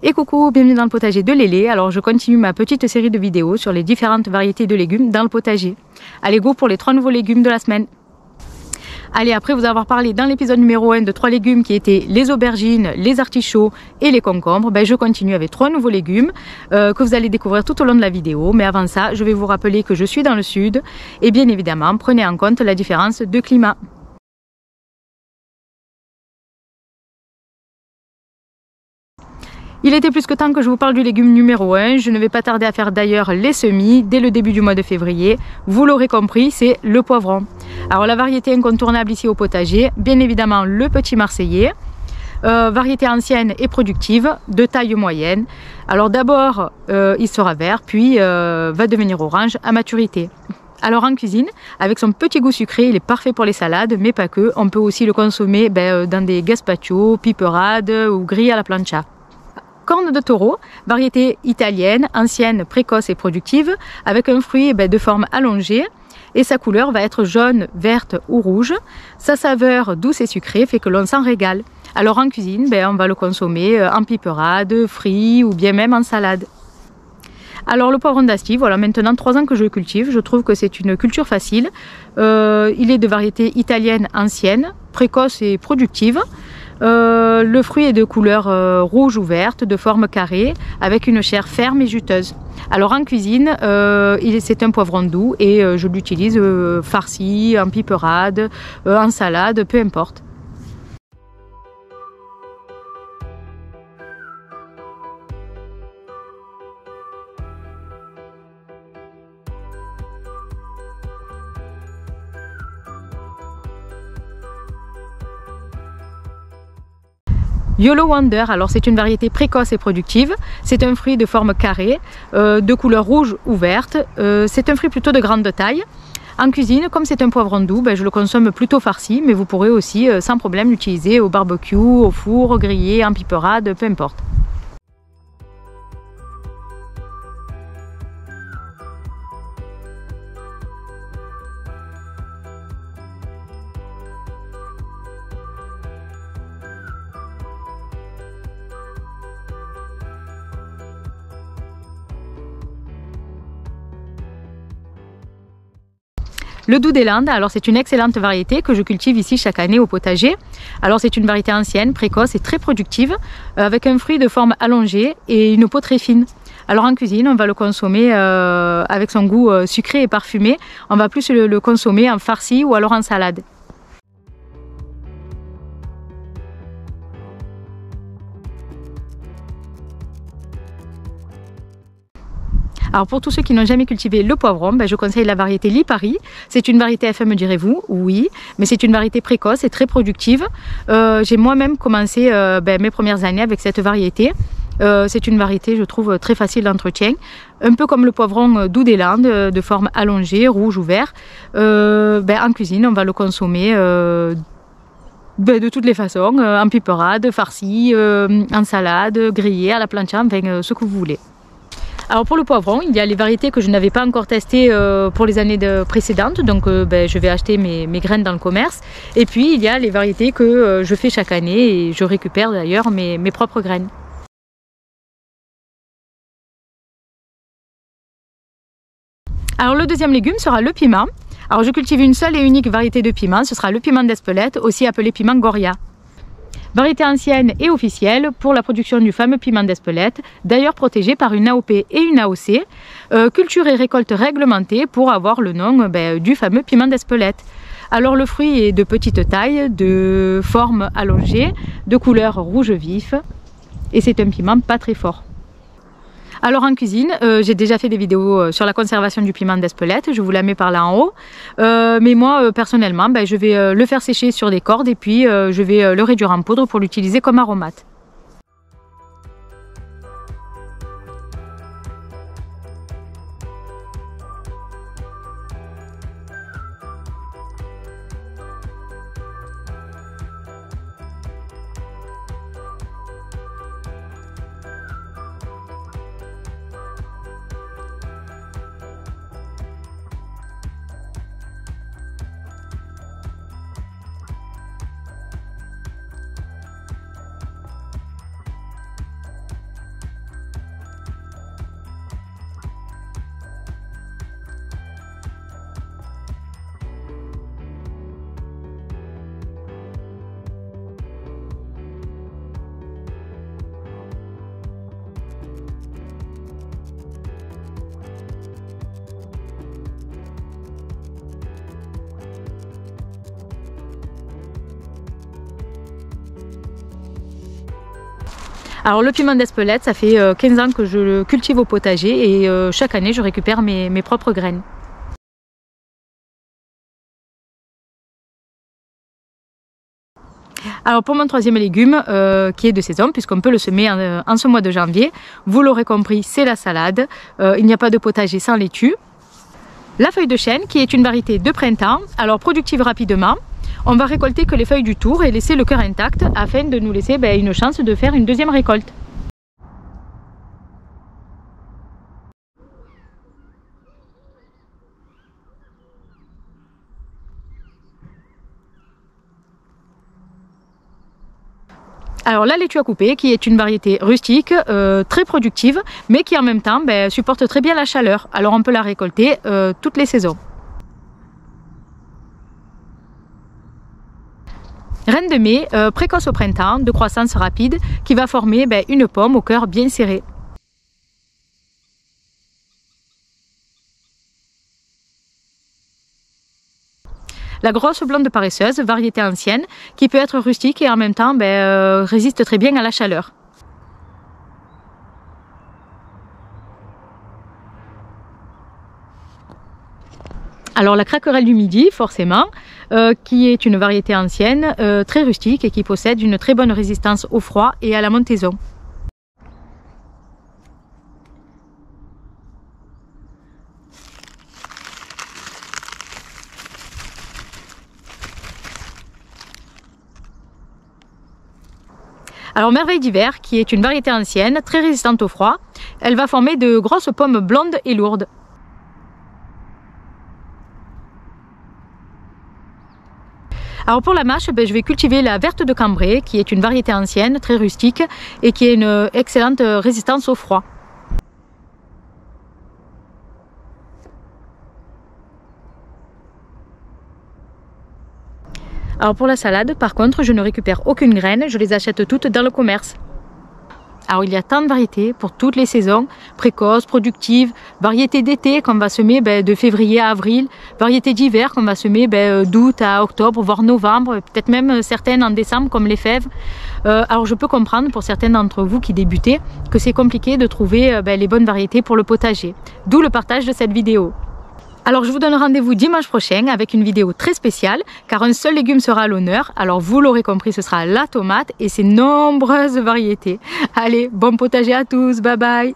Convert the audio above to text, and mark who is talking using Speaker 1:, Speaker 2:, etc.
Speaker 1: Et coucou, bienvenue dans le potager de Lélé. Alors je continue ma petite série de vidéos sur les différentes variétés de légumes dans le potager. Allez go pour les 3 nouveaux légumes de la semaine. Allez, après vous avoir parlé dans l'épisode numéro 1 de 3 légumes qui étaient les aubergines, les artichauts et les concombres, je continue avec 3 nouveaux légumes que vous allez découvrir tout au long de la vidéo. Mais avant ça, je vais vous rappeler que je suis dans le sud et bien évidemment, prenez en compte la différence de climat. Il était plus que temps que je vous parle du légume numéro 1. Je ne vais pas tarder à faire d'ailleurs les semis dès le début du mois de février. Vous l'aurez compris, c'est le poivron. Alors la variété incontournable ici au potager, bien évidemment le petit marseillais. Variété ancienne et productive, de taille moyenne. Alors d'abord, il sera vert, puis va devenir orange à maturité. Alors en cuisine, avec son petit goût sucré, il est parfait pour les salades, mais pas que. On peut aussi le consommer dans des gazpacho, piperades ou grillés à la plancha. Corne de taureau, variété italienne, ancienne, précoce et productive, avec un fruit de forme allongée. Et sa couleur va être jaune, verte ou rouge. Sa saveur douce et sucrée fait que l'on s'en régale. Alors en cuisine, on va le consommer en piperade, frit ou bien même en salade. Alors le poivron d'Asti, voilà maintenant 3 ans que je le cultive. Je trouve que c'est une culture facile. Il est de variété italienne ancienne, précoce et productive. Le fruit est de couleur rouge ou verte, de forme carrée, avec une chair ferme et juteuse. Alors en cuisine, c'est un poivron doux et je l'utilise farci, en piperade, en salade, peu importe. Yolo Wonder, alors c'est une variété précoce et productive. C'est un fruit de forme carrée, de couleur rouge ou verte. C'est un fruit plutôt de grande taille. En cuisine, comme c'est un poivron doux, je le consomme plutôt farci, mais vous pourrez aussi sans problème l'utiliser au barbecue, au four, grillé, en piperade, peu importe. Le Doux des Landes, alors c'est une excellente variété que je cultive ici chaque année au potager. Alors c'est une variété ancienne, précoce et très productive, avec un fruit de forme allongée et une peau très fine. Alors en cuisine, on va le consommer avec son goût sucré et parfumé. On va plus le consommer en farci ou alors en salade. Alors pour tous ceux qui n'ont jamais cultivé le poivron, je conseille la variété Lipari. C'est une variété FM, me direz-vous, oui, mais c'est une variété précoce et très productive. J'ai moi-même commencé mes premières années avec cette variété. C'est une variété, je trouve, très facile d'entretien. Un peu comme le poivron Doux des Landes, de forme allongée, rouge ou vert. En cuisine, on va le consommer de toutes les façons, en piperade, farci, en salade, grillé, à la plancha, enfin ce que vous voulez. Alors pour le poivron, il y a les variétés que je n'avais pas encore testées pour les années précédentes, donc je vais acheter mes graines dans le commerce. Et puis il y a les variétés que je fais chaque année et je récupère d'ailleurs mes propres graines. Alors le deuxième légume sera le piment. Alors je cultive une seule et unique variété de piment, ce sera le piment d'Espelette, aussi appelé piment Goria. Variété ancienne et officielle pour la production du fameux piment d'Espelette, d'ailleurs protégé par une AOP et une AOC, culture et récolte réglementée pour avoir le nom du fameux piment d'Espelette. Alors le fruit est de petite taille, de forme allongée, de couleur rouge vif et c'est un piment pas très fort. Alors en cuisine, j'ai déjà fait des vidéos sur la conservation du piment d'Espelette, je vous la mets par là en haut. Mais moi, personnellement, je vais le faire sécher sur des cordes et puis je vais le réduire en poudre pour l'utiliser comme aromate. Alors le piment d'Espelette, ça fait 15 ans que je le cultive au potager et chaque année je récupère mes propres graines. Alors pour mon troisième légume qui est de saison puisqu'on peut le semer en ce mois de janvier, vous l'aurez compris, c'est la salade. Il n'y a pas de potager sans laitue. La feuille de chêne qui est une variété de printemps, alors productive rapidement. On va récolter que les feuilles du tour et laisser le cœur intact afin de nous laisser une chance de faire une deuxième récolte. Alors la laitue à couper qui est une variété rustique, très productive, mais qui en même temps supporte très bien la chaleur. Alors on peut la récolter toutes les saisons. Reine de mai, précoce au printemps, de croissance rapide, qui va former une pomme au cœur bien serré. La grosse blonde paresseuse, variété ancienne, qui peut être rustique et en même temps résiste très bien à la chaleur. Alors la craquerelle du midi, forcément, qui est une variété ancienne, très rustique et qui possède une très bonne résistance au froid et à la montaison. Alors merveille d'hiver, qui est une variété ancienne, très résistante au froid, elle va former de grosses pommes blondes et lourdes. Alors pour la mâche, je vais cultiver la verte de Cambrai, qui est une variété ancienne, très rustique et qui a une excellente résistance au froid. Alors pour la salade, par contre, je ne récupère aucune graine, je les achète toutes dans le commerce. Alors il y a tant de variétés pour toutes les saisons, précoces, productives, variétés d'été qu'on va semer de février à avril, variétés d'hiver qu'on va semer d'août à octobre, voire novembre, peut-être même certaines en décembre comme les fèves. Alors je peux comprendre pour certains d'entre vous qui débutez que c'est compliqué de trouver les bonnes variétés pour le potager, d'où le partage de cette vidéo. Alors je vous donne rendez-vous dimanche prochain avec une vidéo très spéciale car un seul légume sera à l'honneur. Alors vous l'aurez compris, ce sera la tomate et ses nombreuses variétés. Allez, bon potager à tous, bye bye!